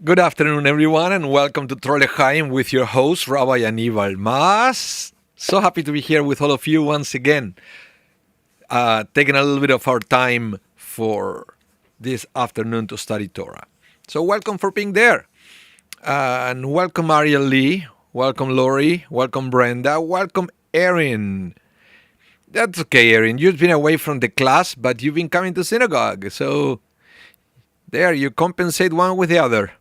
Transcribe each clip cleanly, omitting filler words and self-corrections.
Good afternoon, everyone, and welcome to Trole Chaim with your host, Rabbi Anibal. So happy to be here with all of you once again, taking a little bit of our time for this afternoon to study Torah. So welcome for being there. And welcome Ariel Lee, welcome Lori, welcome Brenda, welcome Erin. That's okay, Erin. You've been away from the class, but you've been coming to synagogue. So there, you compensate one with the other.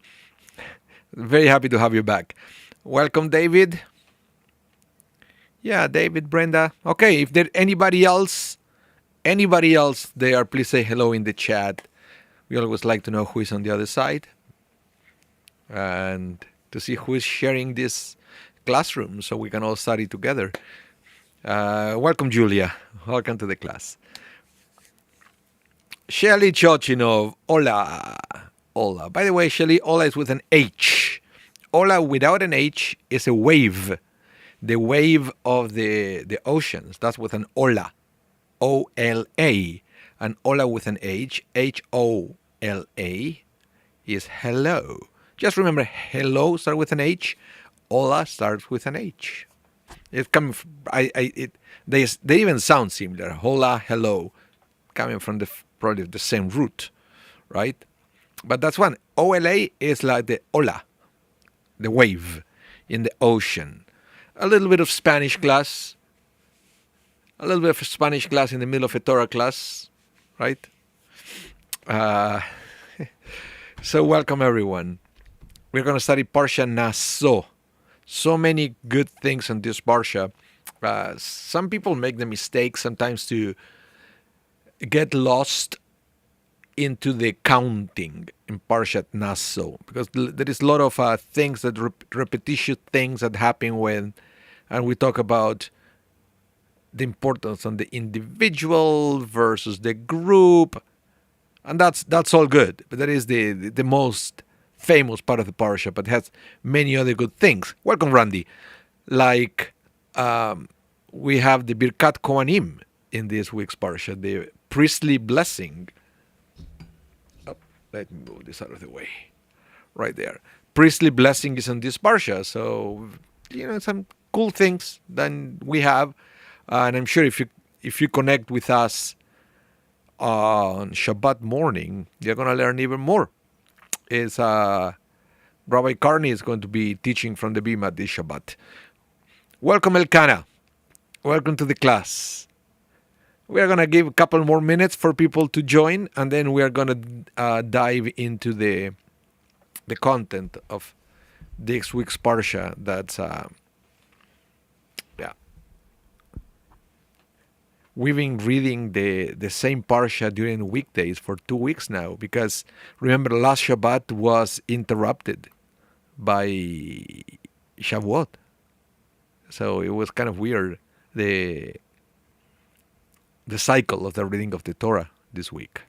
Very happy to have you back. Welcome, David. Yeah, David, Brenda. Okay, if there's anybody else there, please say hello in the chat. We always like to know who is on the other side and to see who is sharing this classroom so we can all study together. Welcome, Julia. Welcome to the class. Shelly Chochinov. Hola. Hola. By the way, Shelly, hola is with an H. Hola without an H is a wave. The wave of the oceans. That's with an hola. O-L-A. And hola with an H, H-O-L-A, is hello. Just remember, hello starts with an H. Hola starts with an H. It comes. They even sound similar. Hola, hello, coming from probably the same root, right? But that's one. OLA is like the ola, the wave in the ocean. A little bit of Spanish class. A little bit of Spanish class in the middle of a Torah class, right? So welcome everyone. We're going to study Parsha Nasso. So many good things in this Parsha. Some people make the mistake sometimes to get lost into the counting in Parshat Nasso, because there is a lot of things that repetitious things that happen when, and we talk about the importance on the individual versus the group, and that's all good. But that is the most famous part of the Parsha, but it has many other good things. Welcome, Randy. Like we have the Birkat Kohanim in this week's Parsha, the priestly blessing. Let me move this out of the way. Right there. Priestly blessing is in this Parsha. So, some cool things that we have. And I'm sure if you connect with us on Shabbat morning, you're going to learn even more. Rabbi Carney is going to be teaching from the Bima this Shabbat. Welcome, Elkanah. Welcome to the class. We are going to give a couple more minutes for people to join, and then we are going to dive into the content of this week's Parsha. That's, We've been reading the same Parsha during weekdays for 2 weeks now, because remember, last Shabbat was interrupted by Shavuot. So it was kind of weird, the cycle of the reading of the Torah this week.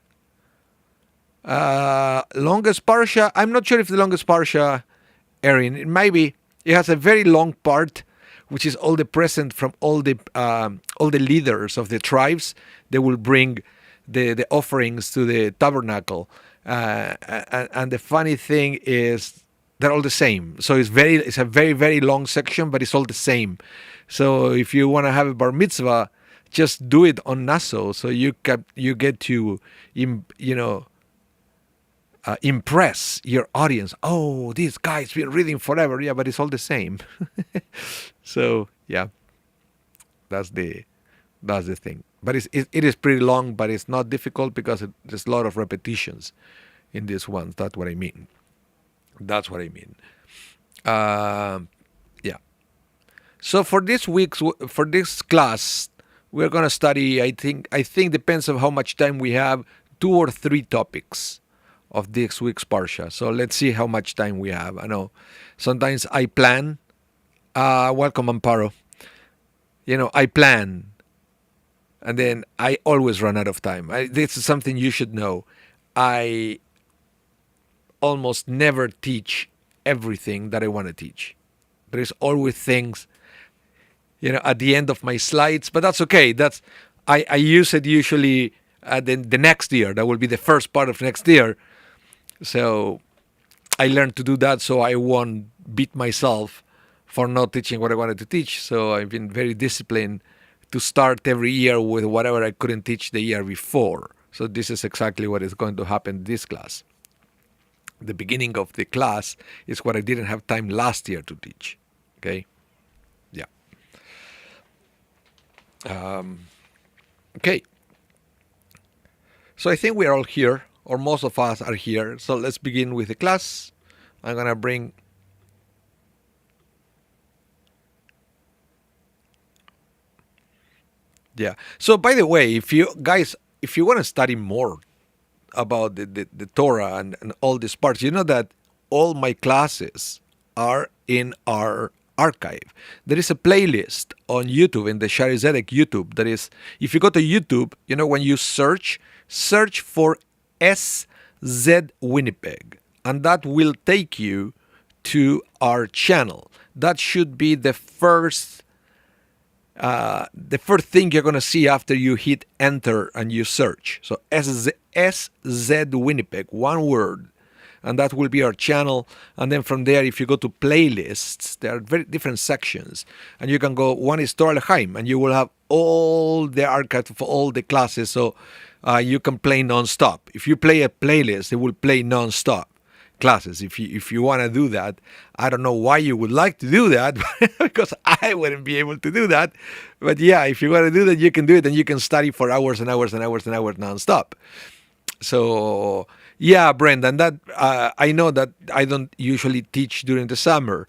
Longest Parsha, I'm not sure if the longest Parsha, Erin, it might be. It has a very long part, which is all the present from all the leaders of the tribes. They will bring the offerings to the tabernacle. And the funny thing is they're all the same. So it's a very, very long section, but it's all the same. So if you want to have a bar mitzvah, just do it on Nasso, so you get to impress your audience. Oh, this guy's been reading forever. Yeah, but it's all the same. So yeah, that's the thing. But it is pretty long, but it's not difficult because there's a lot of repetitions in this one. That's what I mean. Yeah. So for this class, we're going to study, I think depends on how much time we have, 2 or 3 topics of this week's Parsha. So let's see how much time we have. I know sometimes I plan. Welcome, Amparo. I plan, and then I always run out of time. This is something you should know. I almost never teach everything that I want to teach. There's always things at the end of my slides, but that's okay. I use it usually the next year. That will be the first part of next year. So I learned to do that so I won't beat myself for not teaching what I wanted to teach. So I've been very disciplined to start every year with whatever I couldn't teach the year before. So this is exactly what is going to happen this class. The beginning of the class is what I didn't have time last year to teach. Okay? Yeah. Okay. So I think we are all here, or most of us are here. So let's begin with the class. I'm going to bring... Yeah. So by the way, if you want to study more about the Torah and all these parts, you know that all my classes are in our archive. There is a playlist on YouTube, in the Shari Zedek YouTube. That is, if you go to YouTube, you know, when you search for SZ Winnipeg, and that will take you to our channel. That should be the first thing you're going to see after you hit enter and you search. So SZ Winnipeg, one word, and that will be our channel. And then from there, if you go to playlists, there are very different sections, and you can go, one is Torah L'chaim, and you will have all the archive for all the classes, so you can play non-stop. If you play a playlist, it will play non-stop classes. If you want to do that, I don't know why you would like to do that, because I wouldn't be able to do that. But yeah, if you want to do that, you can do it, and you can study for hours and hours and hours and hours non-stop. So yeah, Brendan, that I know that I don't usually teach during the summer.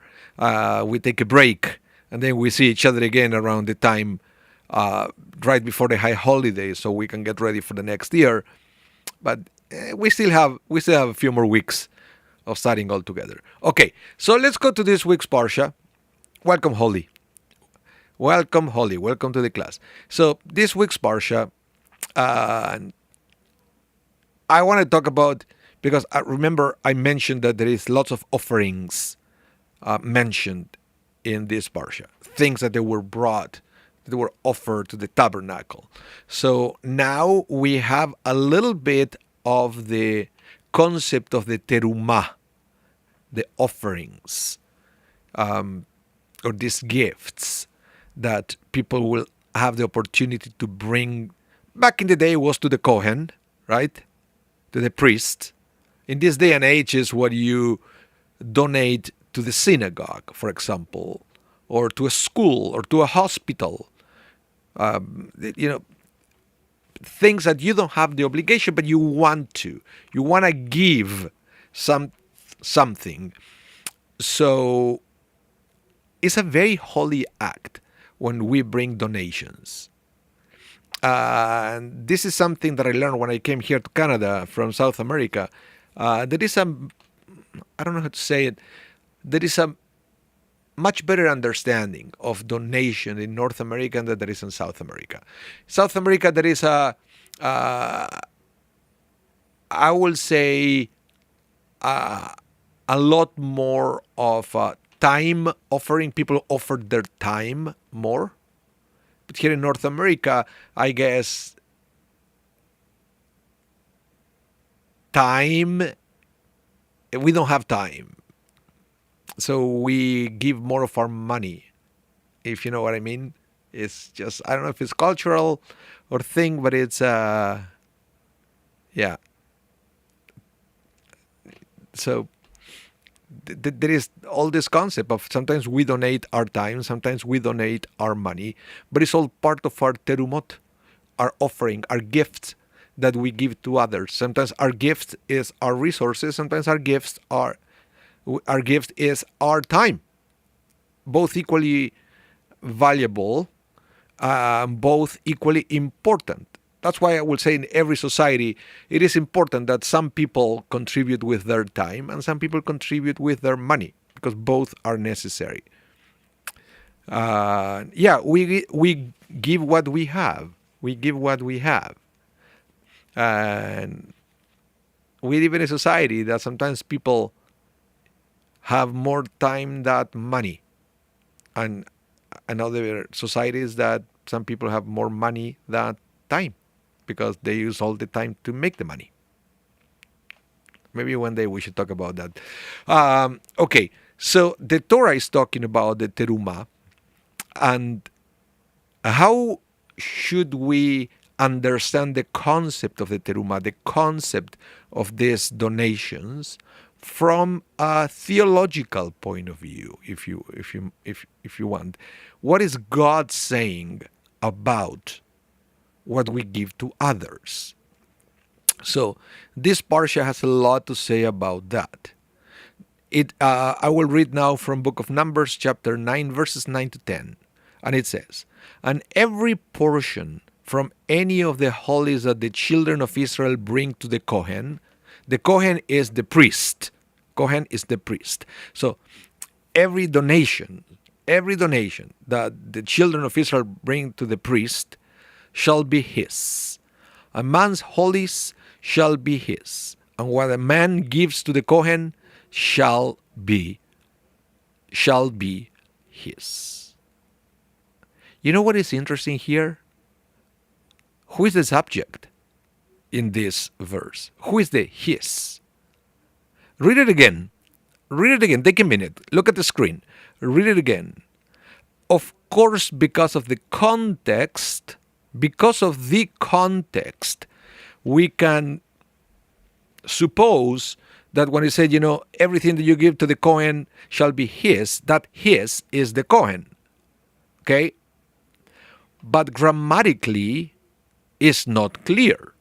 We take a break, and then we see each other again around the time right before the high holidays, so we can get ready for the next year. But we still have a few more weeks of studying all together. Okay, so let's go to this week's Parsha. Welcome, Holly. Welcome, Holly. Welcome to the class. So this week's Parsha, I want to talk about, because I remember I mentioned that there is lots of offerings mentioned in this Parsha. Things that they were brought, that were offered to the tabernacle. So now we have a little bit of the concept of the terumah, the offerings, or these gifts that people will have the opportunity to bring. Back in the day, it was to the Kohen, right? To the priest. In this day and age is what you donate to the synagogue, for example, or to a school, or to a hospital. Things that you don't have the obligation, but you want to. You want to give something. So it's a very holy act when we bring donations. And this is something that I learned when I came here to Canada from South America. There is I don't know how to say it, there is a much better understanding of donation in North America than there is in South America. South America, there is I will say, a lot more of time offering. People offer their time more. But here in North America, I guess time, we don't have time. So we give more of our money, if you know what I mean. It's just, I don't know if it's cultural or thing, but it's, yeah. So there is all this concept of sometimes we donate our time, sometimes we donate our money, but it's all part of our terumot, our offering, our gifts that we give to others. Sometimes our gift is our resources, sometimes our gift is our time. Both equally valuable, both equally important. That's why I will say in every society, it is important that some people contribute with their time and some people contribute with their money, because both are necessary. We give what we have. We give what we have. And we live in a society that sometimes people have more time than money. And another societies that some people have more money than time, because they use all the time to make the money. Maybe one day we should talk about that. Okay, so the Torah is talking about the teruma, and how should we understand the concept of the teruma, the concept of these donations, from a theological point of view, if you want? What is God saying about what we give to others? So this parsha has a lot to say about that. I will read now from Book of Numbers, chapter 9, verses 9 to 10. And it says, "And every portion from any of the holies that the children of Israel bring to the Kohen," the Kohen is the priest. Kohen is the priest. So every donation that the children of Israel bring to the priest shall be his. A man's holies shall be his, and what a man gives to the Kohen shall be his. You know what is interesting here? Who is the subject in this verse? Who is the his? Read it again. Take a minute. Look at the screen. Read it again. Of course, because of the context, we can suppose that when he said, everything that you give to the Kohen shall be his, that his is the Kohen. Okay? But grammatically, it's not clear.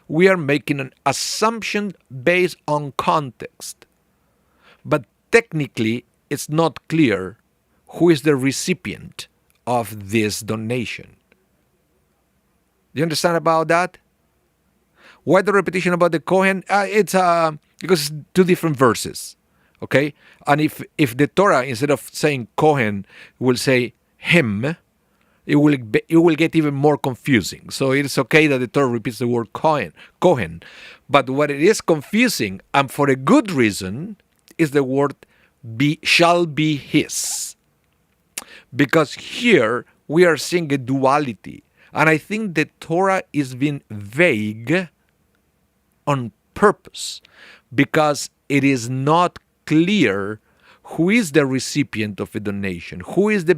We are making an assumption based on context. But technically, it's not clear who is the recipient of this donation. Do you understand about that? Why the repetition about the Kohen? It's because it's two different verses, okay? And if the Torah, instead of saying Kohen, will say him, it will get even more confusing. So it's okay that the Torah repeats the word Kohen. But what it is confusing, and for a good reason, is the word shall be his. Because here we are seeing a duality. And I think the Torah is being vague on purpose, because it is not clear who is the recipient of a donation, who is the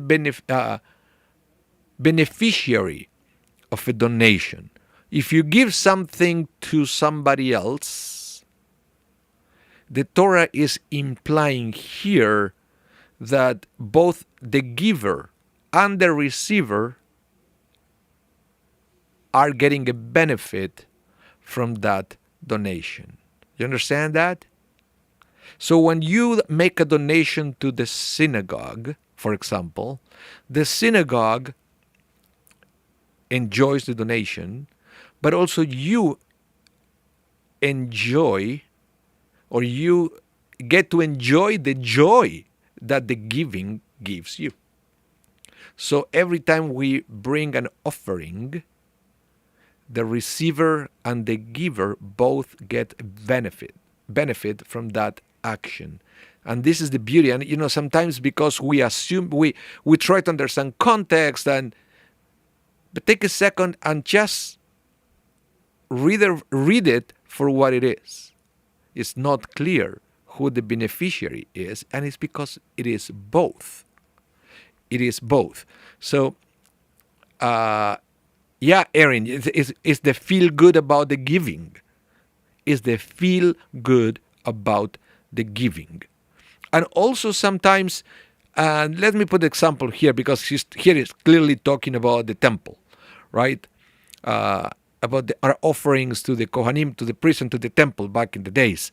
beneficiary of a donation. If you give something to somebody else, the Torah is implying here that both the giver and the receiver are getting a benefit from that donation. You understand that? So when you make a donation to the synagogue, for example, the synagogue enjoys the donation, but also you enjoy, or you get to enjoy the joy that the giving gives you. So every time we bring an offering, the receiver and the giver both get benefit from that action. And this is the beauty. And sometimes because we assume, we try to understand context, but take a second and just read it for what it is. It's not clear who the beneficiary is, and it's because it is both. It is both. So, Aaron, it's the feel good about the giving. It's the feel good about the giving. And also sometimes, let me put an example here, because here is clearly talking about the temple, right? About our offerings to the Kohanim, to the priest, and to the temple back in the days.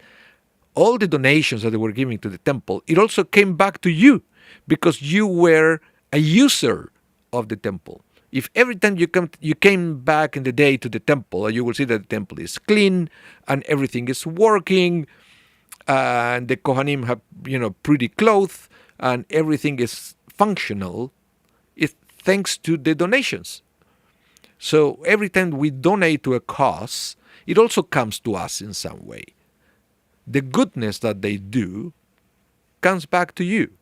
All the donations that they were giving to the temple, it also came back to you, because you were a user of the temple. If every time you came back in the day to the temple, you will see that the temple is clean and everything is working, and the Kohanim have pretty clothes and everything is functional, it's thanks to the donations. So every time we donate to a cause, it also comes to us in some way. The goodness that they do comes back to you.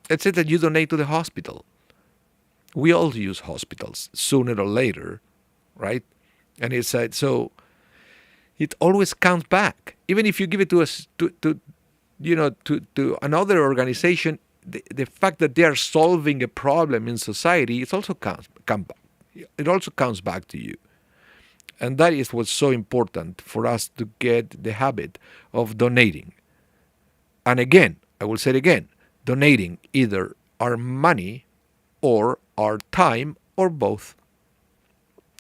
Let's say that you donate to the hospital. We all use hospitals sooner or later, right? And it's so it always comes back. Even if you give it to us to another organization, the fact that they are solving a problem in society, it also comes back to you. And that is what's so important for us to get the habit of donating. And again, I will say it again, donating either our money or our time or both.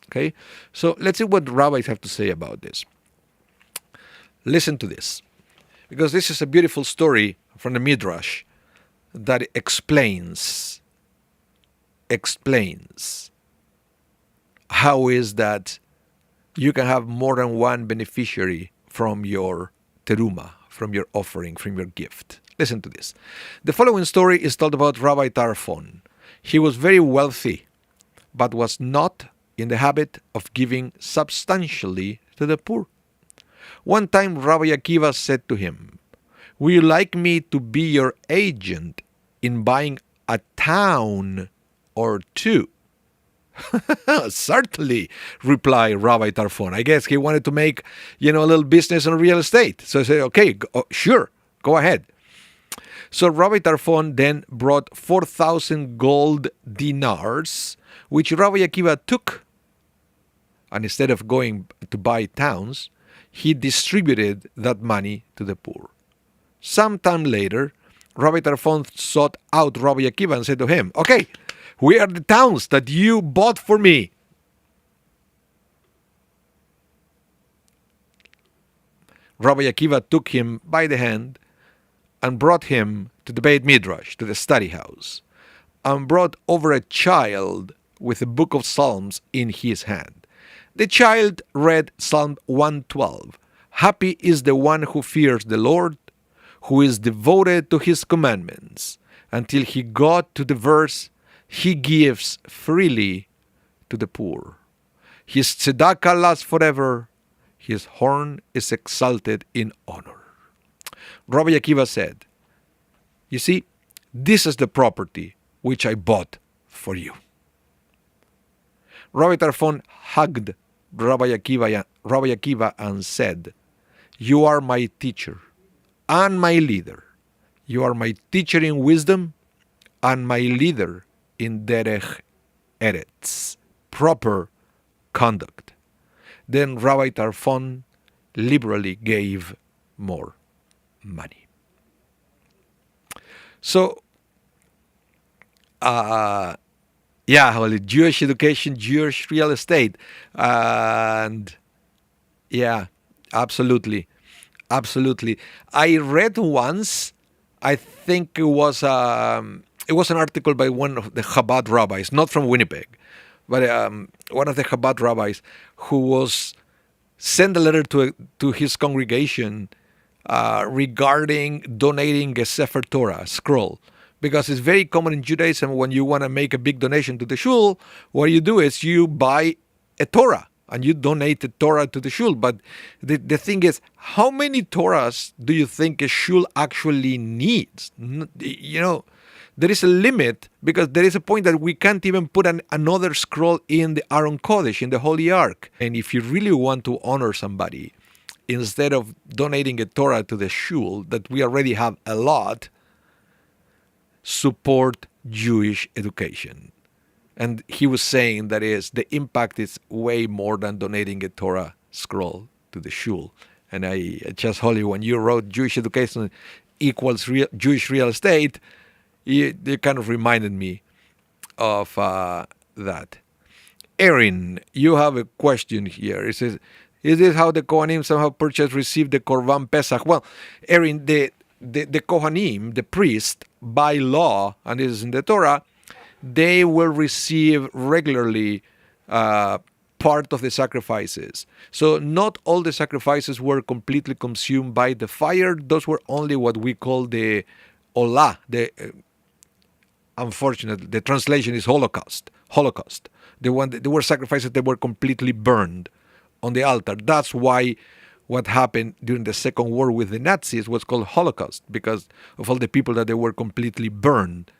Okay? So let's see what rabbis have to say about this. Listen to this, because this is a beautiful story from the Midrash that explains how is that you can have more than one beneficiary from your teruma, from your offering, from your gift. Listen to this. The following story is told about Rabbi Tarfon. He was very wealthy, but was not in the habit of giving substantially to the poor. One time Rabbi Akiva said to him, "Would you like me to be your agent in buying a town or two?" "Certainly," replied Rabbi Tarfon. I guess he wanted to make, a little business on real estate. So I said, "Okay, sure, go ahead." So Rabbi Tarfon then brought 4,000 gold dinars, which Rabbi Akiva took, and instead of going to buy towns, he distributed that money to the poor. Sometime later, Rabbi Tarfon sought out Rabbi Akiva and said to him, "Okay, where are the towns that you bought for me?" Rabbi Akiva took him by the hand and brought him to the Beit Midrash, to the study house, and brought over a child with a book of Psalms in his hand. The child read Psalm 112. "Happy is the one who fears the Lord, who is devoted to his commandments," until he got to the verse, "He gives freely to the poor. His tzedakah lasts forever. His horn is exalted in honor." Rabbi Akiva said, "You see, this is the property which I bought for you." Rabbi Tarfon hugged Rabbi Akiva and said, "You are my teacher and my leader. You are my teacher in wisdom and my leader in derech eretz, proper conduct." Then Rabbi Tarfon liberally gave more money. So, Jewish education, Jewish real estate, and absolutely. I read once, I think it was an article by one of the Chabad rabbis, not from Winnipeg, but one of the Chabad rabbis who was sent a letter to his congregation regarding donating a Sefer Torah scroll. Because it's very common in Judaism, when you want to make a big donation to the shul, what you do is you buy a Torah and you donate the Torah to the shul. But the thing is, how many Torahs do you think a shul actually needs? There is a limit, because there is a point that we can't even put another scroll in the Aron Kodesh, in the Holy Ark. And if you really want to honor somebody, instead of donating a Torah to the shul, that we already have a lot, support Jewish education. And he was saying that the impact is way more than donating a Torah scroll to the shul. And I just holy, when you wrote Jewish education equals Jewish real estate, it kind of reminded me of that. Erin, you have a question here. It says, "Is this how the Kohanim somehow received the Korban Pesach?" Well, Erin, the Kohanim, the priest, by law, and this is in the Torah, they will receive regularly part of the sacrifices. So not all the sacrifices were completely consumed by the fire. Those were only what we call the olah. Unfortunately, the translation is Holocaust. There were sacrifices that were completely burned on the altar. That's why what happened during the Second War with the Nazis was called Holocaust, because of all the people that they were completely burned.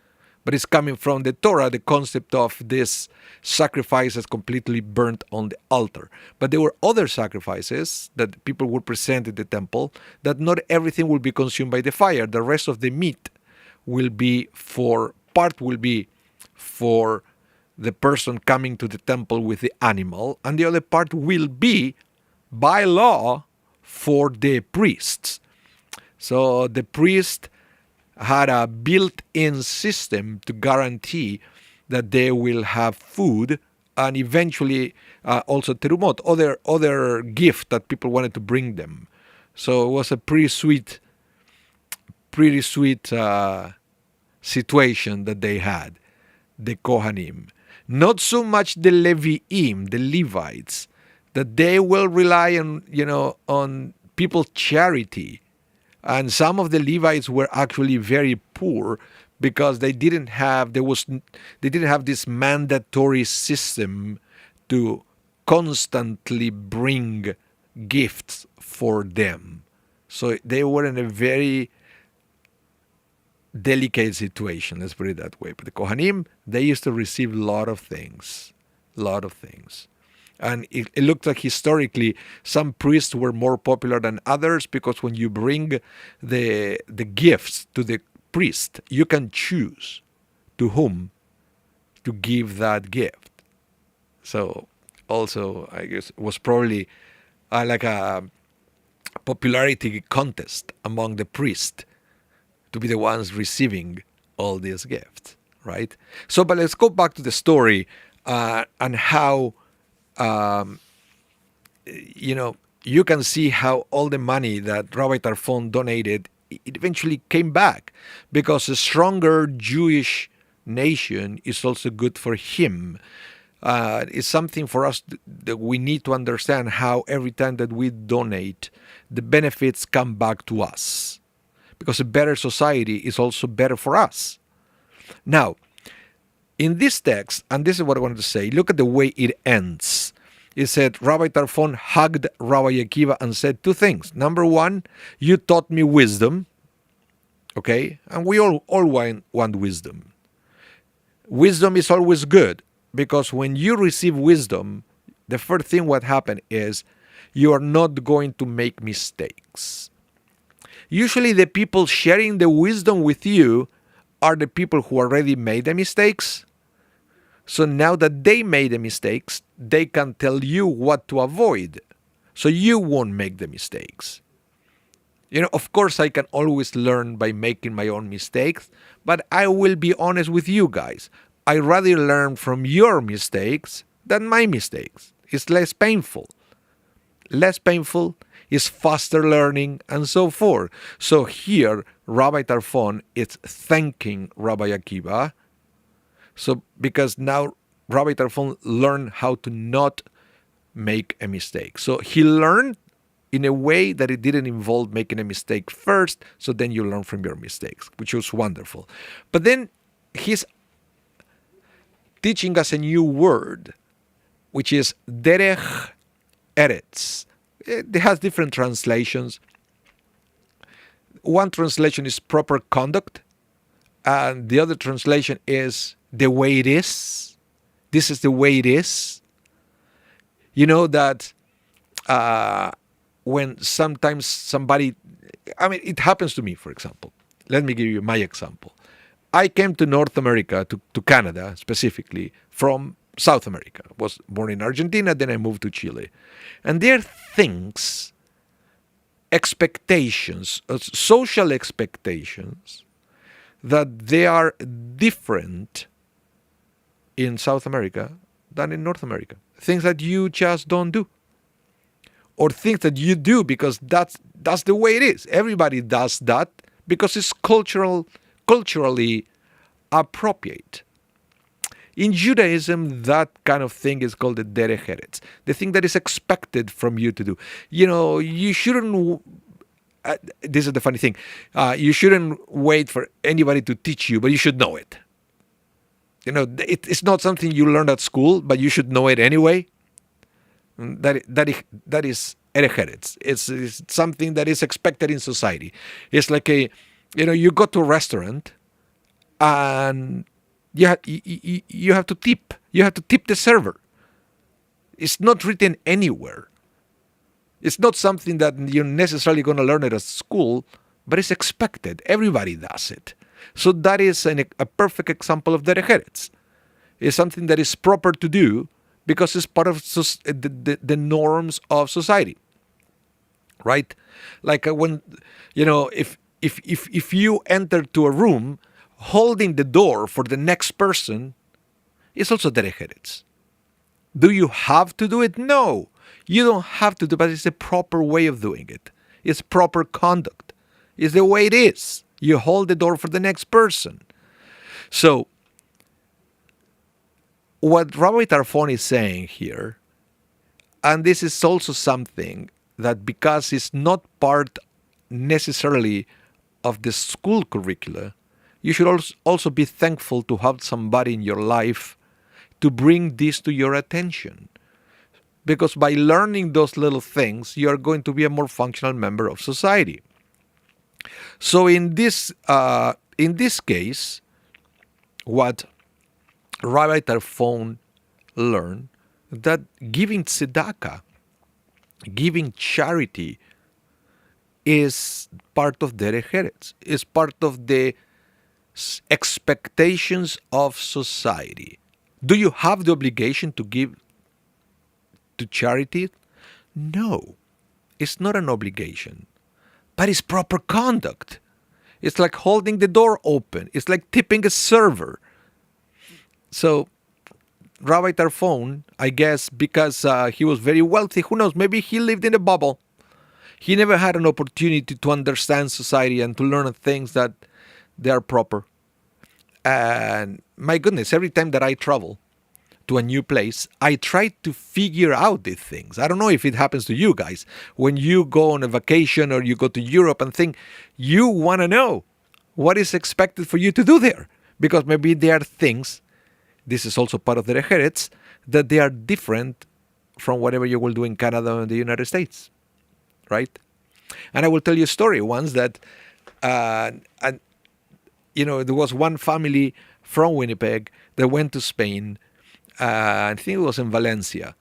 but it's coming from the Torah, the concept of this sacrifices completely burnt on the altar. But there were other sacrifices that people would present at the temple, that not everything will be consumed by the fire. The rest of the meat will be part will be for the person coming to the temple with the animal, and the other part will be, by law, for the priests. So the priest had a built-in system to guarantee that they will have food, and eventually also terumot, other gift that people wanted to bring them. So it was a pretty sweet situation that they had, the Kohanim. Not so much the Leviim, the Levites, that they will rely on people's charity. And some of the Levites were actually very poor because they didn't have this mandatory system to constantly bring gifts for them. So they were in a very delicate situation, let's put it that way. But the Kohanim, they used to receive a lot of things. And it looked like historically some priests were more popular than others, because when you bring the gifts to the priest, you can choose to whom to give that gift. So also, I guess, it was probably like a popularity contest among the priests to be the ones receiving all these gifts, right? So, but let's go back to the story and how, you can see how all the money that Rabbi Tarfon donated, it eventually came back, because a stronger Jewish nation is also good for him. It's something for us that we need to understand, how every time that we donate, the benefits come back to us. Because a better society is also better for us. Now, in this text, and this is what I wanted to say, look at the way it ends. It said, Rabbi Tarfon hugged Rabbi Akiva and said two things. Number one, you taught me wisdom. Okay? And we all want wisdom. Wisdom is always good, because when you receive wisdom, the first thing what happened is you are not going to make mistakes. Usually the people sharing the wisdom with you are the people who already made the mistakes. So now that they made the mistakes, they can tell you what to avoid, so you won't make the mistakes. Of course, I can always learn by making my own mistakes, but I will be honest with you guys. I rather learn from your mistakes than my mistakes. It's less painful. Is faster learning, and so forth. So here, Rabbi Tarfon is thanking Rabbi Akiva. So because now Rabbi Tarfon learned how to not make a mistake. So he learned in a way that it didn't involve making a mistake first, so then you learn from your mistakes, which was wonderful. But then he's teaching us a new word, which is derech eretz. It has different translations. One translation is proper conduct, and the other translation is the way it is. This is the way it is. You know that when sometimes somebody, it happens to me, for example. Let me give you my example. I came to North America, to Canada specifically, from South America. I was born in Argentina, then I moved to Chile. And there are things, expectations, social expectations, that they are different in South America than in North America. Things that you just don't do. Or things that you do because that's the way it is. Everybody does that because it's culturally appropriate. In Judaism, that kind of thing is called the derech eretz, the thing that is expected from you to do. You shouldn't, this is the funny thing, you shouldn't wait for anybody to teach you, but you should know it. It's not something you learn at school, but you should know it anyway. That is derech eretz. It's something that is expected in society. It's like you go to a restaurant, and you have to tip. You have to tip the server. It's not written anywhere. It's not something that you're necessarily going to learn it at school, but it's expected. Everybody does it. So that is a perfect example of derech. It's something that is proper to do because it's part of the norms of society, right? Like when, if you enter to a room holding the door for the next person, it's also derech. Do you have to do it? No, you don't have to do it, but it's a proper way of doing it. It's proper conduct. It's the way it is. You hold the door for the next person. So, what Rabbi Tarfon is saying here, and this is also something that because it's not part necessarily of the school curricula, you should also be thankful to have somebody in your life to bring this to your attention. Because by learning those little things, you are going to be a more functional member of society. So in this case, what Rabbi Tarfon learned, that giving tzedakah, giving charity, is part of derech eretz, is part of the expectations of society. Do you have the obligation to give to charity? No, it's not an obligation, but it's proper conduct. It's like holding the door open. It's like tipping a server. So Rabbi Tarfon, I guess because he was very wealthy, who knows, maybe he lived in a bubble. He never had an opportunity to understand society and to learn things that they are proper. And my goodness, every time that I travel to a new place, I try to figure out these things. I don't know if it happens to you guys. When you go on a vacation or you go to Europe and think, you want to know what is expected for you to do there. Because maybe there are things, this is also part of the derech eretz, that they are different from whatever you will do in Canada or in the United States. Right? And I will tell you a story once that, there was one family from Winnipeg that went to Spain. I think it was in Valencia.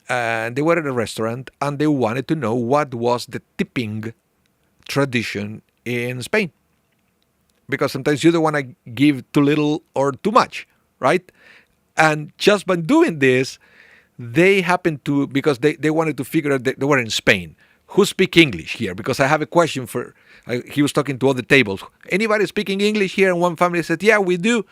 And they were at a restaurant and they wanted to know what was the tipping tradition in Spain. Because sometimes you don't want to give too little or too much, right? And just by doing this, they happened to, because they wanted to figure out that they were in Spain. Who speak English here? Because I have a question for, he was talking to other tables. Anybody speaking English here? And one family said, yeah, we do.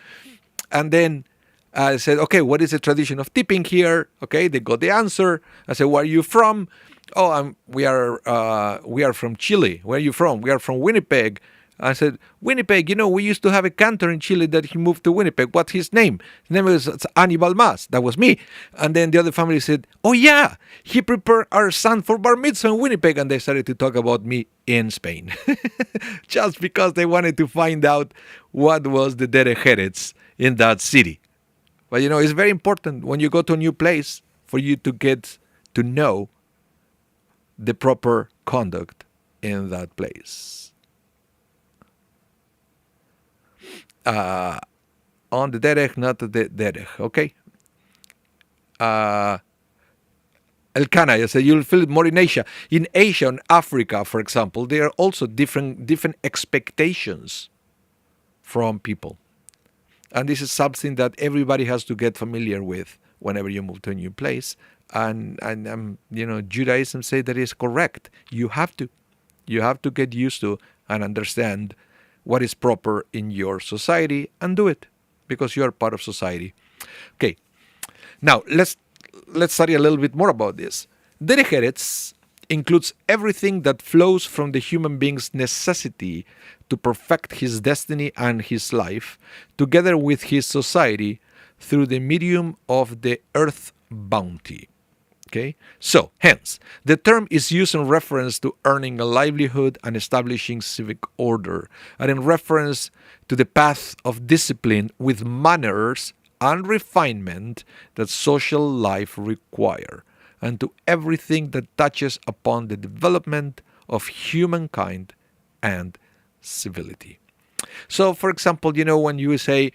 And then I said, okay, what is the tradition of tipping here? Okay, they got the answer. I said, where are you from? Oh, we are from Chile. Where are you from? We are from Winnipeg. I said, Winnipeg, we used to have a cantor in Chile that he moved to Winnipeg. What's his name? His name was Anibal. That was me. And then the other family said, oh yeah, he prepared our son for bar mitzvah in Winnipeg. And they started to talk about me in Spain. Just because they wanted to find out what was the derech eretz in that city. But it's very important when you go to a new place for you to get to know the proper conduct in that place. On the derech, not the derech, okay? Elkanah, I said you'll feel it more in Asia. In Asia and Africa, for example, there are also different expectations from people. And this is something that everybody has to get familiar with whenever you move to a new place. And Judaism says that is correct. You have to get used to and understand what is proper in your society and do it because you are part of society. Okay, now let's study a little bit more about this. Derech eretz includes everything that flows from the human being's necessity to perfect his destiny and his life, together with his society, through the medium of the earth bounty. Okay, so hence the term is used in reference to earning a livelihood and establishing civic order, and in reference to the path of discipline with manners and refinement that social life require, and to everything that touches upon the development of humankind and civility. So, for example, when you say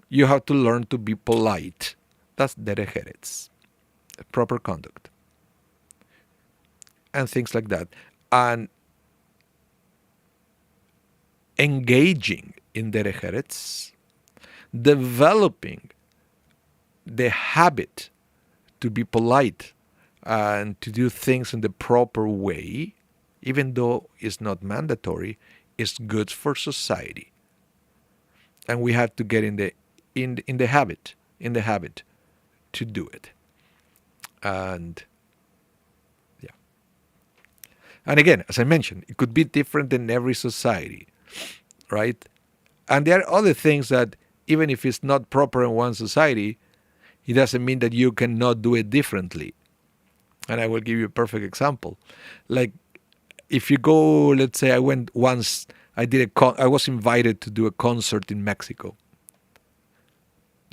you have to learn to be polite, that's derech eretz, proper conduct, and things like that. And engaging in derech eretz, developing the habit to be polite and to do things in the proper way, even though it's not mandatory, is good for society. And we have to get in the habit to do it. And yeah. And again, as I mentioned, it could be different in every society, right? And there are other things that even if it's not proper in one society, it doesn't mean that you cannot do it differently. And I will give you a perfect example. Like if you go, let's say I went once, I was invited to do a concert in Mexico.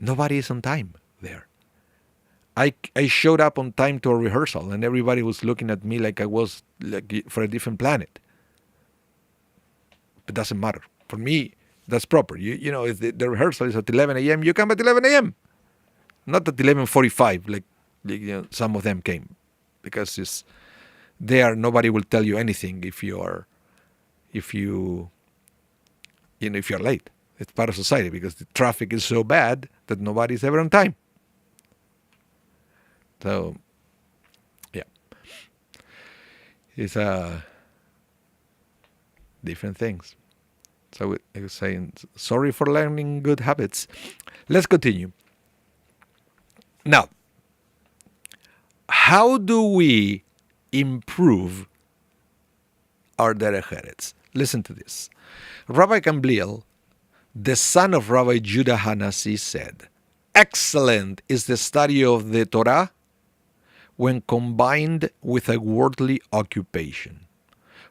Nobody is on time there. I showed up on time to a rehearsal and everybody was looking at me like I was like for a different planet. It doesn't matter. For me, that's proper. You know, if the rehearsal is at 11 a.m., you come at 11 a.m. Not at 11:45 like some of them came. Because it's there, nobody will tell you anything if you're late. It's part of society because the traffic is so bad that nobody's ever on time. So, yeah, it's different things. So I was saying, sorry for learning good habits. Let's continue. Now, how do we improve our derech eretz? Listen to this. Rabbi Anibal, the son of Rabbi Judah Hanassi, said, "Excellent is the study of the Torah when combined with a worldly occupation,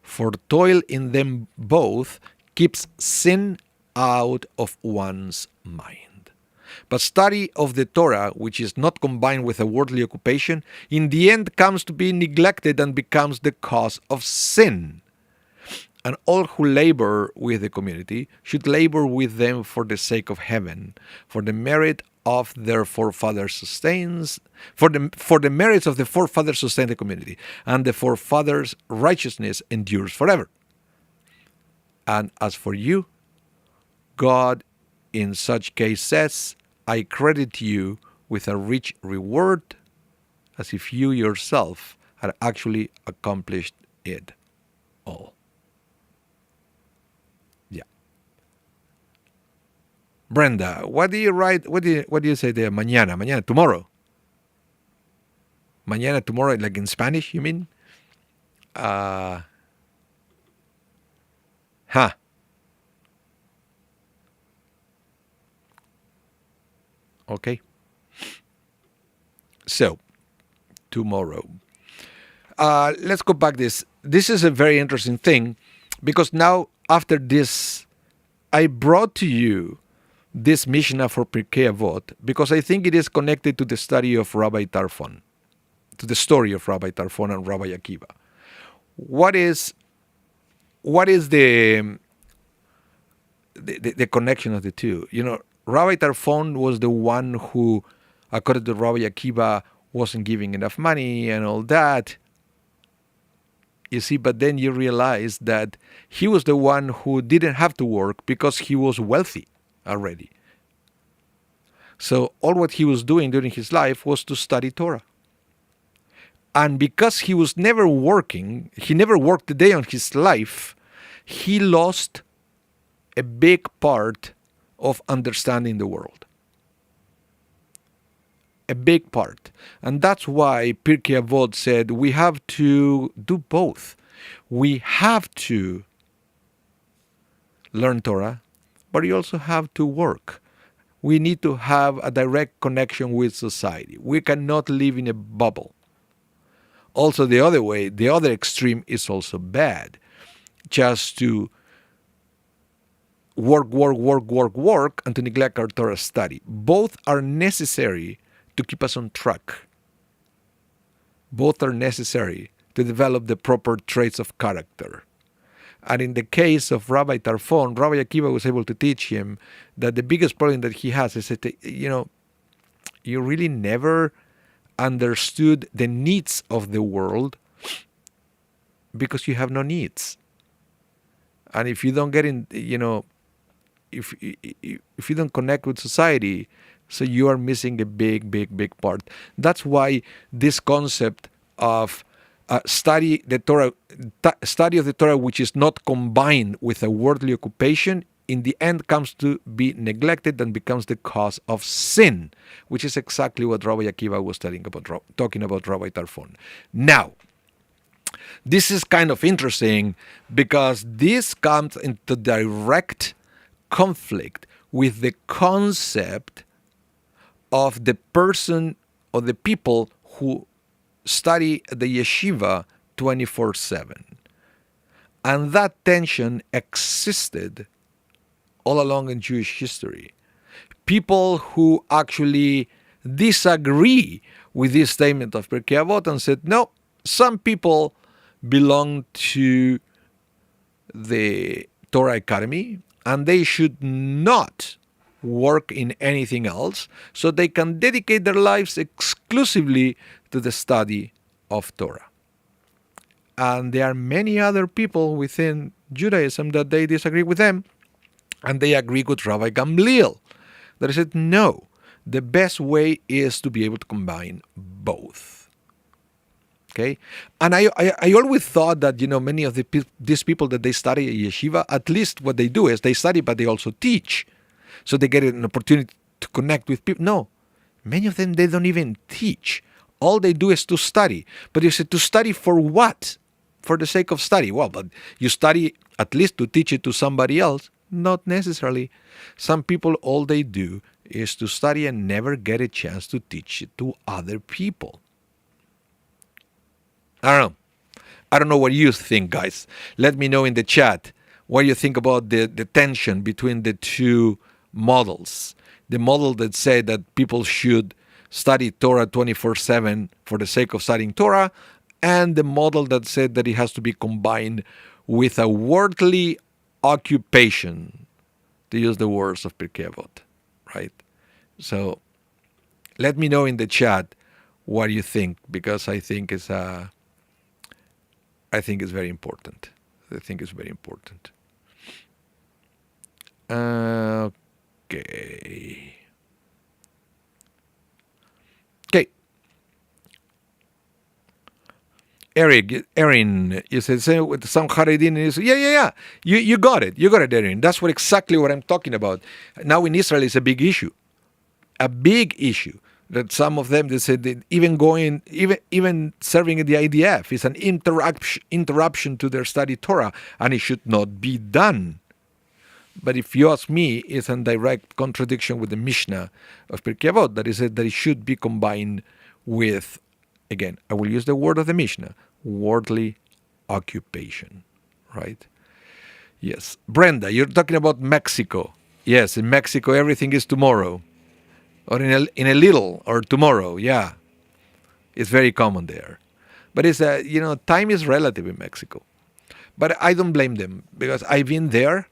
for toil in them both keeps sin out of one's mind. But study of the Torah, which is not combined with a worldly occupation, in the end comes to be neglected and becomes the cause of sin. And all who labor with the community should labor with them for the sake of heaven, for the merit of their forefathers sustains, for the merits of the forefathers sustain the community, and the forefathers' righteousness endures forever. And as for you, God in such case says, I credit you with a rich reward, as if you yourself had actually accomplished it all." Yeah. Brenda, what do you write? What do you say there? Mañana, tomorrow. Mañana, tomorrow, like in Spanish, you mean? Huh. Okay. So, tomorrow. Let's go back this. This is a very interesting thing because now, after this, I brought to you this Mishnah for Pirkei Avot because I think it is connected to the study of Rabbi Tarfon, to the story of Rabbi Tarfon and Rabbi Akiva. What is the connection of the two? You know, Rabbi Tarfon was the one who, according to Rabbi Akiva, wasn't giving enough money and all that. You see, but then you realize that he was the one who didn't have to work because he was wealthy already. So all what he was doing during his life was to study Torah. And because he was never working, he never worked a day on his life, he lost a big part of understanding the world. A big part. And that's why Pirkei Avot said we have to do both. We have to learn Torah, but you also have to work. We need to have a direct connection with society. We cannot live in a bubble. Also, the other way, the other extreme is also bad. Just to work, and to neglect our Torah study. Both are necessary to keep us on track. Both are necessary to develop the proper traits of character. And in the case of Rabbi Tarfon, Rabbi Akiva was able to teach him that the biggest problem that he has is that, you really never understood the needs of the world because you have no needs. And if you don't get in, if you don't connect with society, so you are missing a big, big, big part. That's why this concept of study of the Torah, which is not combined with a worldly occupation, in the end comes to be neglected and becomes the cause of sin, which is exactly what Rabbi Akiva was talking about Rabbi Tarfon. Now, this is kind of interesting because this comes into direct conflict with the concept of the person or the people who study the yeshiva 24/7. And that tension existed all along in Jewish history. People who actually disagree with this statement of Pirkei Avot and said, no, some people belong to the Torah Academy and they should not work in anything else, so they can dedicate their lives exclusively to the study of Torah. And there are many other people within Judaism that they disagree with them, and they agree with Rabbi Gamliel, that he said, no, the best way is to be able to combine both. Okay? And I always thought that, many of these people that they study at yeshiva, at least what they do is they study, but they also teach. So they get an opportunity to connect with people. No, many of them, they don't even teach. All they do is to study. But you said, to study for what? For the sake of study. Well, but you study at least to teach it to somebody else. Not necessarily. Some people, all they do is to study and never get a chance to teach it to other people. I don't know what you think, guys. Let me know in the chat what you think about the tension between the two models. The model that said that people should study Torah 24/7 for the sake of studying Torah, and the model that said that it has to be combined with a worldly occupation, to use the words of Pirkei Avot, right? So let me know in the chat what you think, because I think it's very important. I think it's very important. Okay. Erin, you said, say with some Haredim, and you say, yeah. You got it. You got it, Erin. That's exactly what I'm talking about. Now in Israel, it's a big issue. A big issue. That some of them, they said, that even serving in the IDF is an interruption to their study Torah, and it should not be done. But if you ask me, it's in direct contradiction with the Mishnah of Pirkei Avot, that is that it should be combined with, again, I will use the word of the Mishnah, worldly occupation, right? Yes. Brenda, you're talking about Mexico. Yes, in Mexico, everything is tomorrow. Or in a little, or tomorrow, yeah. It's very common there. But it's time is relative in Mexico. But I don't blame them, because I've been there.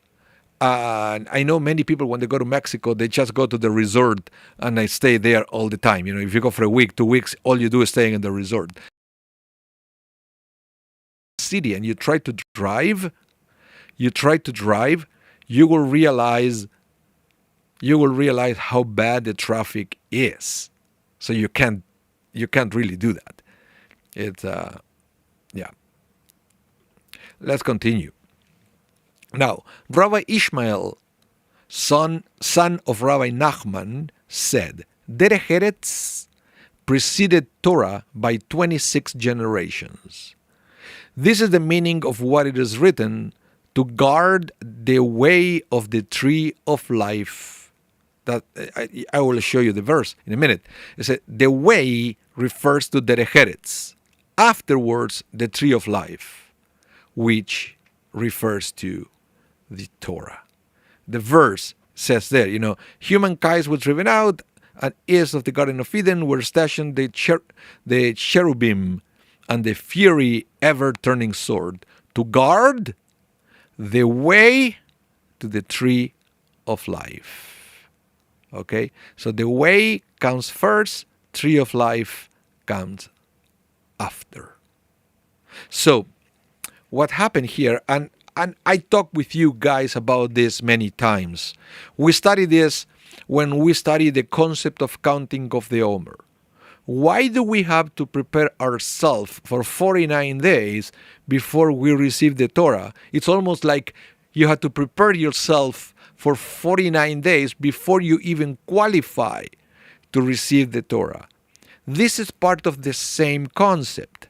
And I know many people, when they go to Mexico, they just go to the resort and they stay there all the time. If you go for a week, 2 weeks, all you do is staying in the resort. City, and you try to drive, you will realize how bad the traffic is. So you can't really do that. It's yeah. Let's continue. Now, Rabbi Ishmael, son of Rabbi Nachman, said, Derech Eretz preceded Torah by 26 generations. This is the meaning of what it is written, to guard the way of the tree of life. That I will show you the verse in a minute. It said, the way refers to Derech Eretz. Afterwards, the tree of life, which refers to the Torah. The verse says there, humankind was driven out, and east of the Garden of Eden were stationed the cherubim and the fiery ever-turning sword to guard the way to the tree of life. Okay? So the way comes first, tree of life comes after. So what happened here, and I talked with you guys about this many times. We study this when we study the concept of counting of the Omer. Why do we have to prepare ourselves for 49 days before we receive the Torah? It's almost like you have to prepare yourself for 49 days before you even qualify to receive the Torah. This is part of the same concept.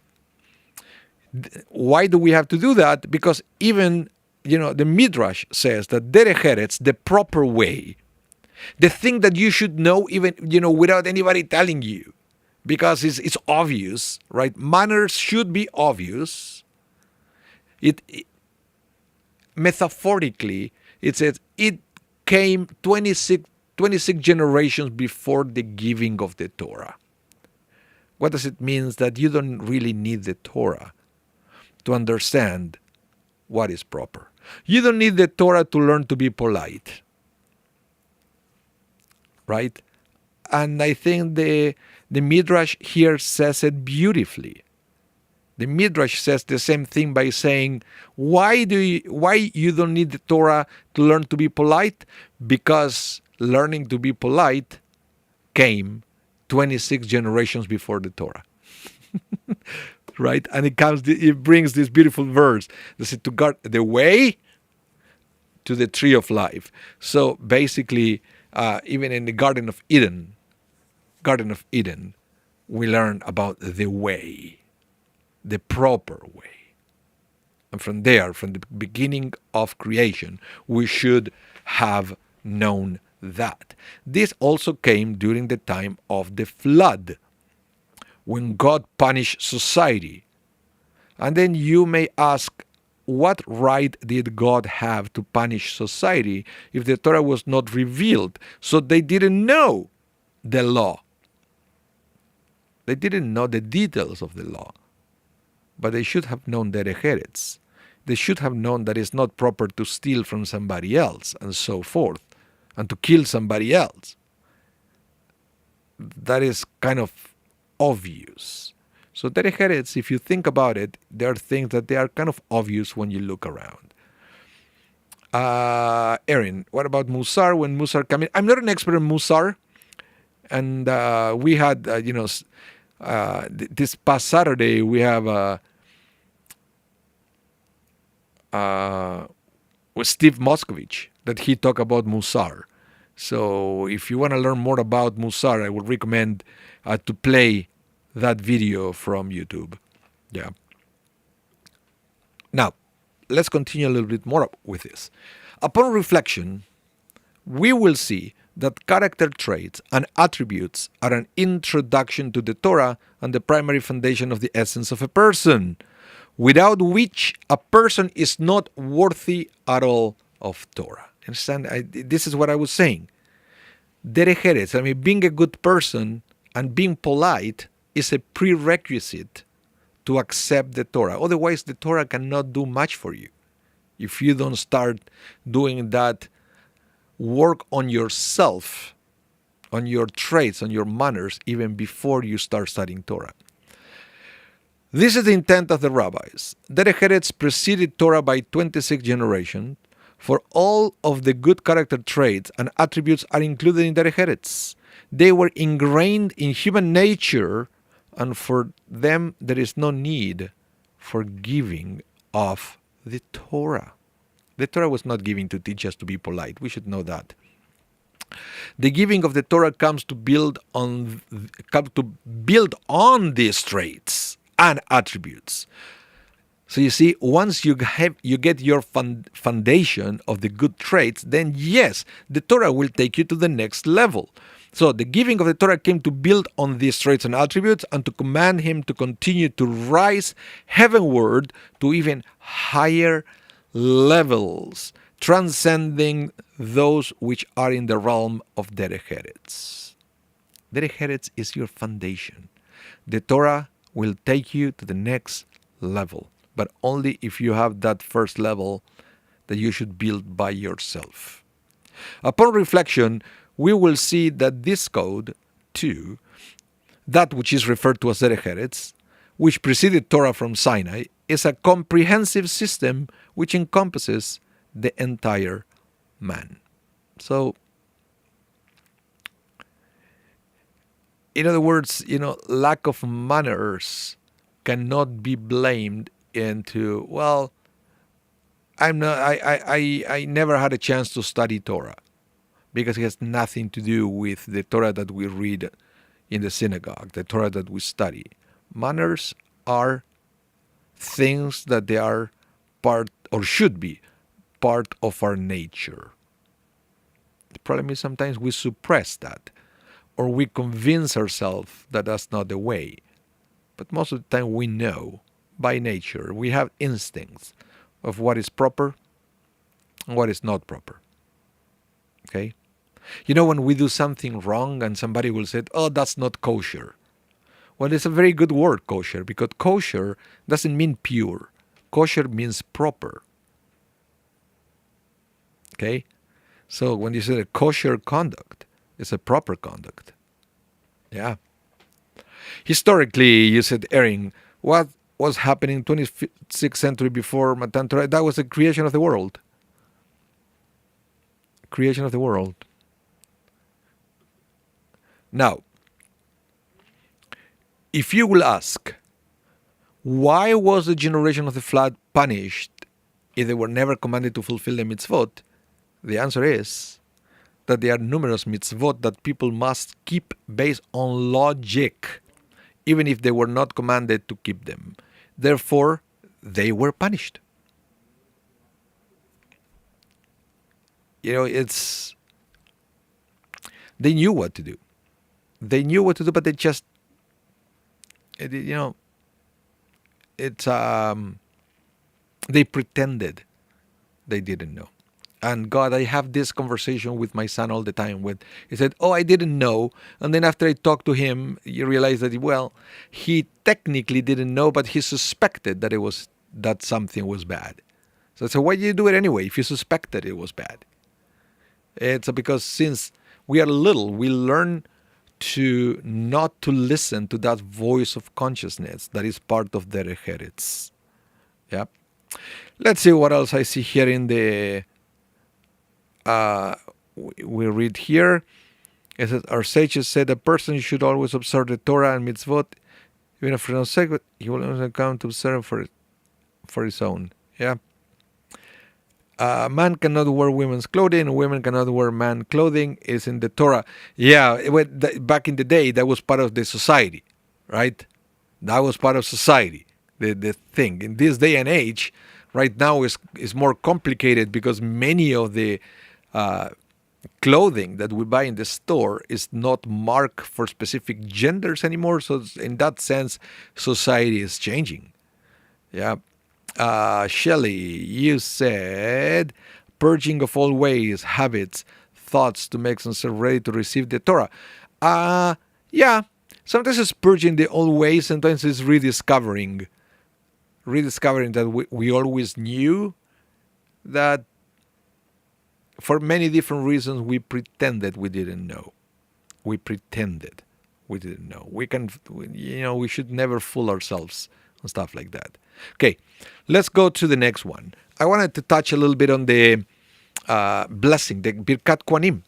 Why do we have to do that? Because even, the Midrash says that derech eretz, the proper way, the thing that you should know even, without anybody telling you, because it's obvious, right? Manners should be obvious. It metaphorically, it says it came 26 generations before the giving of the Torah. What does it mean? That you don't really need the Torah to understand what is proper. You don't need the Torah to learn to be polite, right? And I think the Midrash here says it beautifully. The Midrash says the same thing by saying, why you don't need the Torah to learn to be polite? Because learning to be polite came 26 generations before the Torah. Right? And it brings this beautiful verse. They say to guard the way to the tree of life. So basically, even in the Garden of Eden, we learn about the way, the proper way. And from there, from the beginning of creation, we should have known that. This also came during the time of the flood, when God punished society. And then you may ask, what right did God have to punish society if the Torah was not revealed? So they didn't know the law. They didn't know the details of the law. But they should have known derech eretz. They should have known that it's not proper to steal from somebody else and so forth, and to kill somebody else. That is kind of obvious. So derech eretz, if you think about it, there are things that they are kind of obvious when you look around. Erin, what about Musar? When Musar came in, I'm not an expert in Musar, and we had, this past Saturday we have with Steve Moskovich that he talked about Musar. So if you want to learn more about Musar, I would recommend to play that video from YouTube. Yeah. Now, let's continue a little bit more with this. Upon reflection, we will see that character traits and attributes are an introduction to the Torah and the primary foundation of the essence of a person, without which a person is not worthy at all of Torah. Understand? This is what I was saying. Derech eretz, being a good person and being polite is a prerequisite to accept the Torah. Otherwise, the Torah cannot do much for you. If you don't start doing that work on yourself, on your traits, on your manners, even before you start studying Torah. This is the intent of the rabbis. Derech eretz preceded Torah by 26 generations, for all of the good character traits and attributes are included in derech eretz. They were ingrained in human nature, and for them there is no need for giving of the Torah. The Torah was not given to teach us to be polite. We should know that. The giving of the Torah comes to build on these traits and attributes. So you see, once you get your foundation of the good traits, then yes, the Torah will take you to the next level. So the giving of the Torah came to build on these traits and attributes and to command him to continue to rise heavenward to even higher levels, transcending those which are in the realm of derech eretz. Derech eretz is your foundation. The Torah will take you to the next level, but only if you have that first level that you should build by yourself. Upon reflection, we will see that this code, too, that which is referred to as Derech Eretz, which preceded Torah from Sinai, is a comprehensive system which encompasses the entire man. So, in other words, lack of manners cannot be blamed into, well, I never had a chance to study Torah, because it has nothing to do with the Torah that we read in the synagogue, the Torah that we study. Manners are things that they are part, or should be, part of our nature. The problem is sometimes we suppress that, or we convince ourselves that that's not the way. But most of the time we know by nature, we have instincts of what is proper and what is not proper. Okay? When we do something wrong and somebody will say, oh, that's not kosher. Well, it's a very good word, kosher, because kosher doesn't mean pure. Kosher means proper. Okay? So when you say a kosher conduct, it's a proper conduct. Yeah. Historically, you said, Erin, what was happening 26th century before Matan Torah? That was the creation of the world. Creation of the world. Now, if you will ask, why was the generation of the flood punished if they were never commanded to fulfill the mitzvot? The answer is that there are numerous mitzvot that people must keep based on logic, even if they were not commanded to keep them. Therefore, they were punished. They knew what to do. They knew what to do, but they just, they pretended they didn't know. And God, I have this conversation with my son all the time. He said, oh, I didn't know. And then after I talked to him, you realize that, well, he technically didn't know, but he suspected that something was bad. So I said, why did you do it anyway if you suspected it was bad? It's because since we are little, we learn to not to listen to that voice of consciousness that is part of Derech Eretz. Yeah. Let's see what else I see here in the... we read here. It says, our sages said a person should always observe the Torah and mitzvot, even if for no sake, he will not come to observe for his own. Yeah. Man cannot wear women's clothing, women cannot wear man clothing, is in the Torah. Yeah, back in the day, that was part of the society, right? That was part of society, the thing. In this day and age, right now is more complicated because many of the clothing that we buy in the store is not marked for specific genders anymore. So in that sense, society is changing. Yeah. Shelley, you said purging of all ways, habits, thoughts to make oneself ready to receive the Torah. Yeah. Sometimes it's purging the old ways. Sometimes it's rediscovering that we always knew, that for many different reasons we pretended we didn't know. We didn't know. We should never fool ourselves and stuff like that. Okay, let's go to the next one. I wanted to touch a little bit on the blessing, the Birkat Kohanim,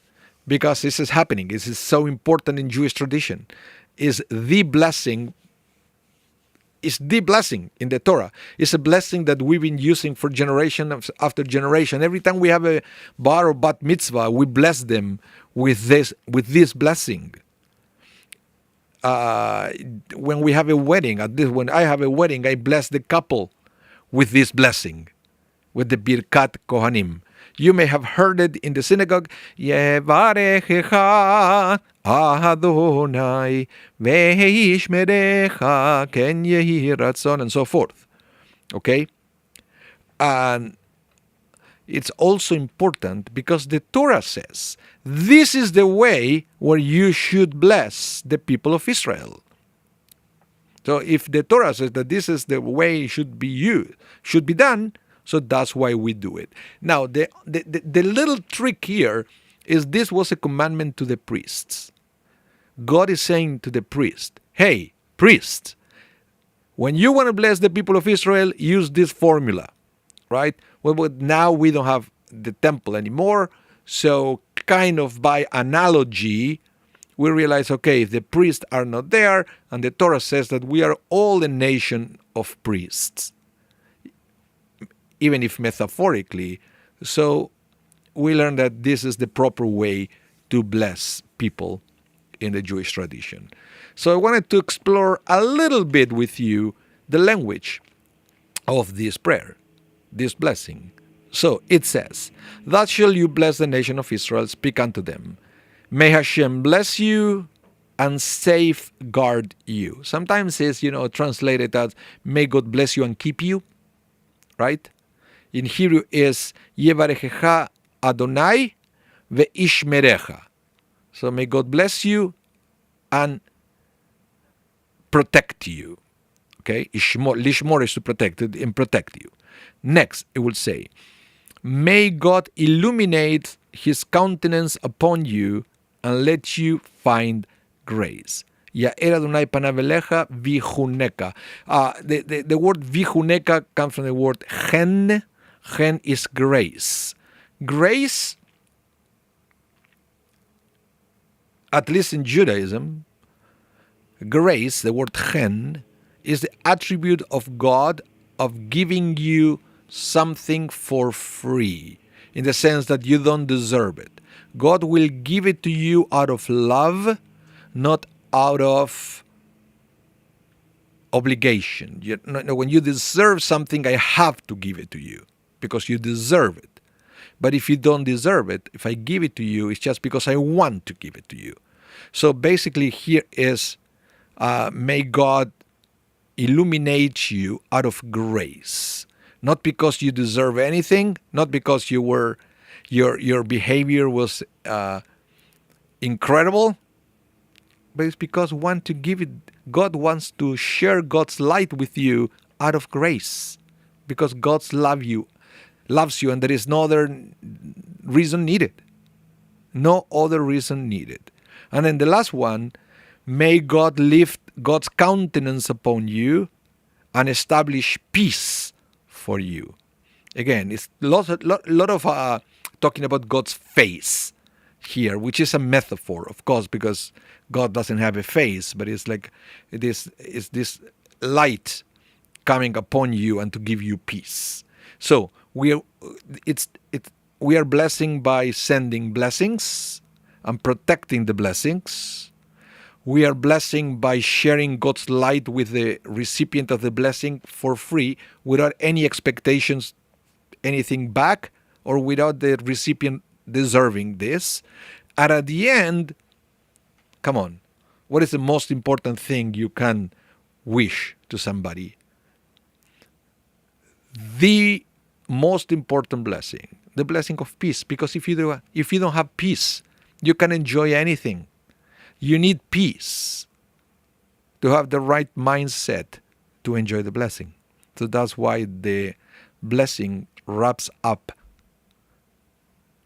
because this is happening. This is so important in Jewish tradition. Is the blessing in the Torah. It's a blessing that we've been using for generation after generation. Every time we have a bar or bat mitzvah, we bless them with this blessing. When we have a wedding, when I have a wedding, I bless the couple with this blessing, with the Birkat Kohanim. You may have heard it in the synagogue, Yevarechecha Adonai ve'ishmerecha ken yehi ratzon, and so forth. Okay? And it's also important because the Torah says this is the way where you should bless the people of Israel. So if the Torah says that this is the way it should be done, So that's why we do it. Now, the little trick here is this was a commandment to the priests. God is saying to the priest, hey, priest, when you want to bless the people of Israel, use this formula, right? Well, but now we don't have the temple anymore, so kind of by analogy, we realize, okay, if the priests are not there, and the Torah says that we are all a nation of priests, even if metaphorically, so we learn that this is the proper way to bless people in the Jewish tradition. So I wanted to explore a little bit with you the language of this prayer, this blessing. So it says, thus shall you bless the nation of Israel, speak unto them. May Hashem bless you and safeguard you. Sometimes it's, translated as, may God bless you and keep you, right? In Hebrew is, Yevarechecha Adonai ve'ishmerecha. So may God bless you and protect you. Okay? Lishmor is to protect it and protect you. Next, it will say, may God illuminate his countenance upon you and let you find grace. Ya'er Adonai panav elecha v'chuneka. The word v'chuneka comes from the word chen. Chen is grace. Grace, at least in Judaism, grace, the word chen, is the attribute of God of giving you something for free, in the sense that you don't deserve it. God will give it to you out of love, not out of obligation. When you deserve something, I have to give it to you because you deserve it. But if you don't deserve it, if I give it to you, it's just because I want to give it to you. So basically here is, may God illuminate you out of grace. Not because you deserve anything, not because your behavior was incredible, but it's because God wants to share God's light with you out of grace. Because God loves you, and there is no other reason needed. No other reason needed. And then the last one, may God lift God's countenance upon you and establish peace for you. Again, it's a lot of talking about God's face here, which is a metaphor, of course, because God doesn't have a face, but it's like it's this light coming upon you and to give you peace. So we are blessing by sending blessings and protecting the blessings. We are blessing by sharing God's light with the recipient of the blessing for free, without any expectations, anything back, or without the recipient deserving this. And at the end, come on, what is the most important thing you can wish to somebody? The most important blessing, the blessing of peace. Because if you don't have peace, you can enjoy anything. You need peace to have the right mindset to enjoy the blessing. So that's why the blessing wraps up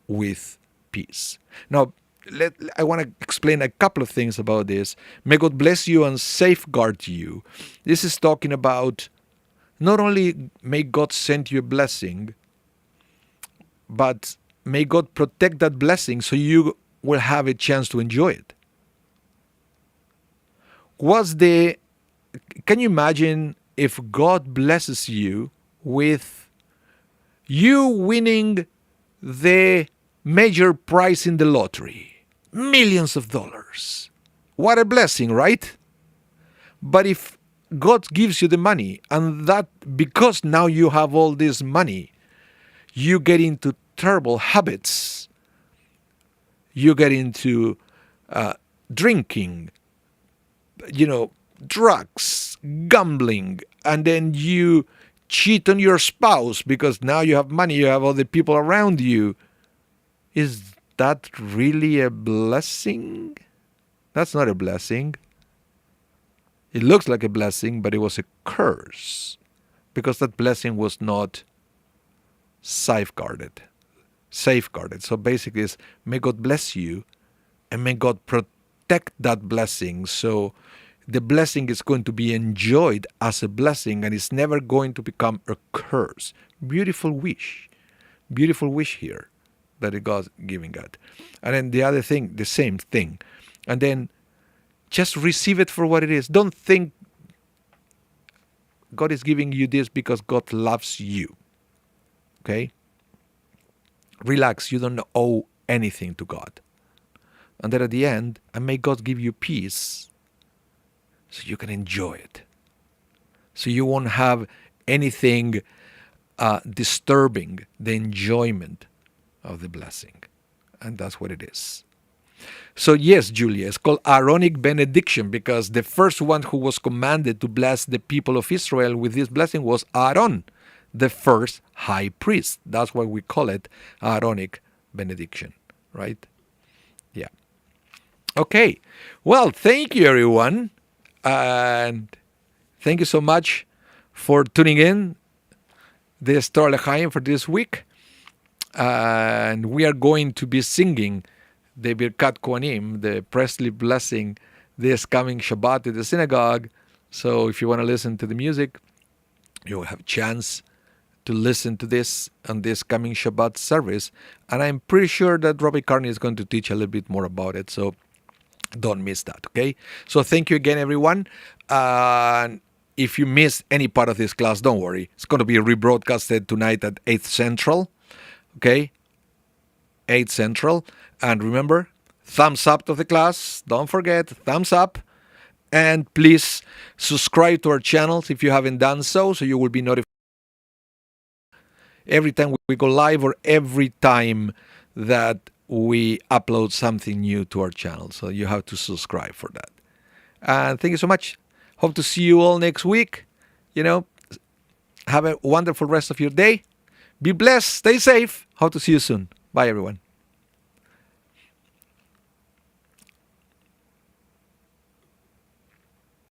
with peace. Now, I want to explain a couple of things about this. May God bless you and safeguard you. This is talking about not only may God send you a blessing, but may God protect that blessing so you will have a chance to enjoy it. Can you imagine if God blesses you with you winning the major prize in the lottery? Millions of dollars. What a blessing, right? But if God gives you the money, and that because now you have all this money, you get into terrible habits. You get into drinking, drugs, gambling, and then you cheat on your spouse because now you have money, you have other people around you. Is that really a blessing? That's not a blessing. It looks like a blessing, but it was a curse, because that blessing was not safeguarded. Safeguarded. So basically, it's may God bless you, and may God protect that blessing. So the blessing is going to be enjoyed as a blessing, and it's never going to become a curse. Beautiful wish. Beautiful wish here that God's giving God. And then the other thing, the same thing. And then just receive it for what it is. Don't think God is giving you this because God loves you. Okay? Relax. You don't owe anything to God. And then at the end, and may God give you peace so you can enjoy it. So you won't have anything disturbing the enjoyment of the blessing. And that's what it is. So yes, Julia, it's called Aaronic benediction because the first one who was commanded to bless the people of Israel with this blessing was Aaron, the first high priest. That's why we call it Aaronic benediction, right? Yeah. Okay. Well, thank you, everyone. And thank you so much for tuning in this Torah L'Chaim for this week. And we are going to be singing the Birkat Kohanim, the priestly blessing, this coming Shabbat at the synagogue. So if you want to listen to the music, you'll have a chance to listen to this on this coming Shabbat service. And I'm pretty sure that Rabbi Carney is going to teach a little bit more about it. So don't miss that, okay? So thank you again, everyone. And if you missed any part of this class, don't worry. It's going to be rebroadcasted tonight at 8 Central, okay? 8 Central. And remember, thumbs up to the class. Don't forget, thumbs up. And please subscribe to our channels if you haven't done so you will be notified every time we go live or every time that we upload something new to our channel. So you have to subscribe for that. And thank you so much. Hope to see you all next week. Have a wonderful rest of your day. Be blessed. Stay safe. Hope to see you soon. Bye, everyone.